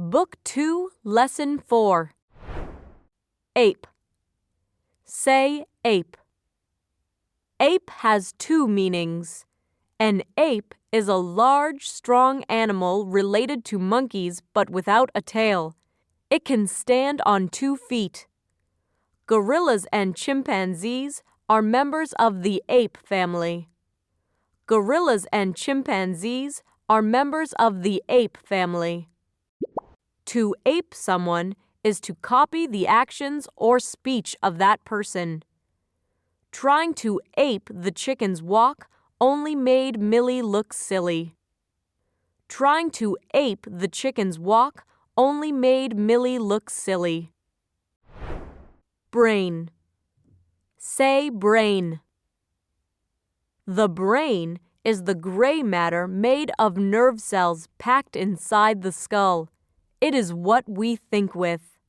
Book 2, Lesson 4. Ape. Say ape. Ape has two meanings. An ape is a large, strong animal related to monkeys but without a tail. It can stand on 2 feet. Gorillas and chimpanzees are members of the ape family. Gorillas and chimpanzees are members of the ape family. To ape someone is to copy the actions or speech of that person. Trying to ape the chicken's walk only made Millie look silly. Trying to ape the chicken's walk only made Millie look silly. Brain. Say brain. The brain is the gray matter made of nerve cells packed inside the skull. It is what we think with.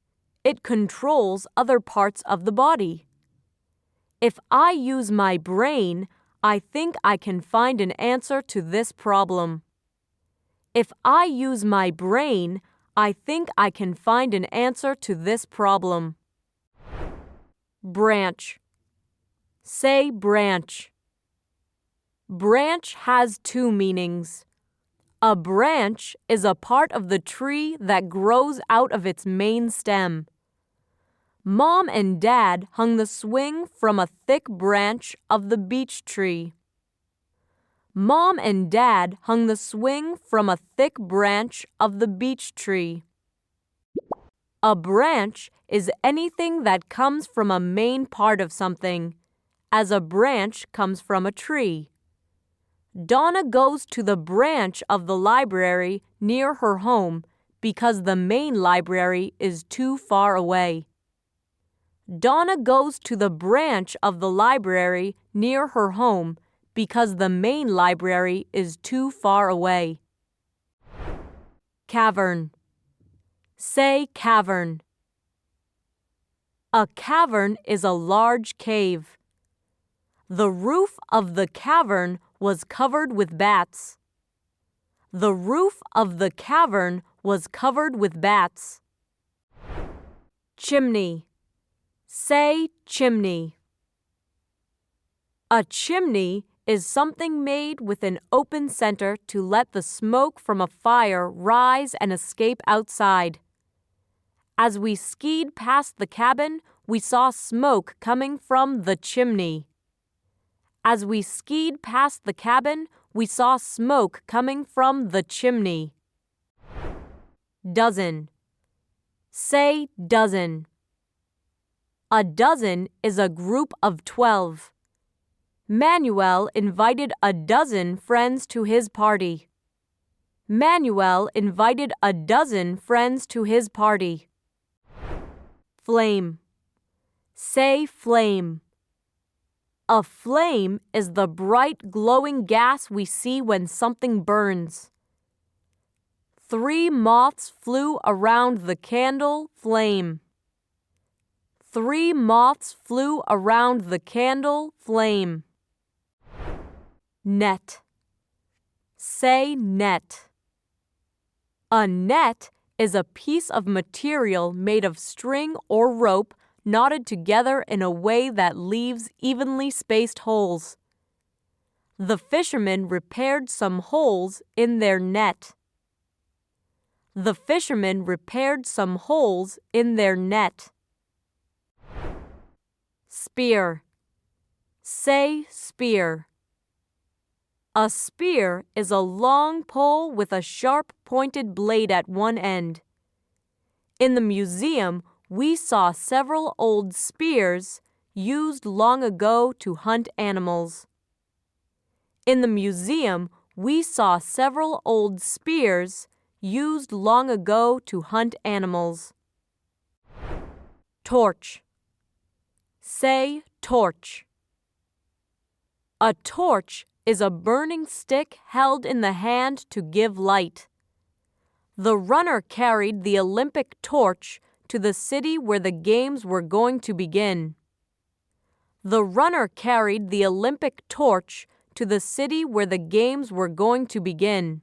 It controls other parts of the body. If I use my brain, I think I can find an answer to this problem. If I use my brain, I think I can find an answer to this problem. Branch. Say branch. Branch has two meanings. A branch is a part of the tree that grows out of its main stem. Mom and Dad hung the swing from a thick branch of the beech tree. Mom and Dad hung the swing from a thick branch of the beech tree. A branch is anything that comes from a main part of something, as a branch comes from a tree. Donna goes to the branch of the library near her home because the main library is too far away. Donna goes to the branch of the library near her home because the main library is too far away. Cavern. Say cavern. A cavern is a large cave. The roof of the cavern was covered with bats. The roof of the cavern was covered with bats. Chimney. Say chimney. A chimney is something made with an open center to let the smoke from a fire rise and escape outside. As we skied past the cabin, we saw smoke coming from the chimney. As we skied past the cabin, we saw smoke coming from the chimney. Dozen. Say dozen. A dozen is a group of 12. Manuel invited a dozen friends to his party. Manuel invited a dozen friends to his party. Flame. Say flame. A flame is the bright glowing gas we see when something burns. 3 moths flew around the candle flame. 3 moths flew around the candle flame. Net. Say net. A net is a piece of material made of string or rope knotted together in a way that leaves evenly spaced holes. The fishermen repaired some holes in their net. The fishermen repaired some holes in their net. Spear. Say spear. A spear is a long pole with a sharp pointed blade at one end. In the museum, we saw several old spears used long ago to hunt animals. In the museum, we saw several old spears used long ago to hunt animals. Torch. Say torch. A torch is a burning stick held in the hand to give light. The runner carried the Olympic torch to the city where the games were going to begin. The runner carried the Olympic torch to the city where the games were going to begin.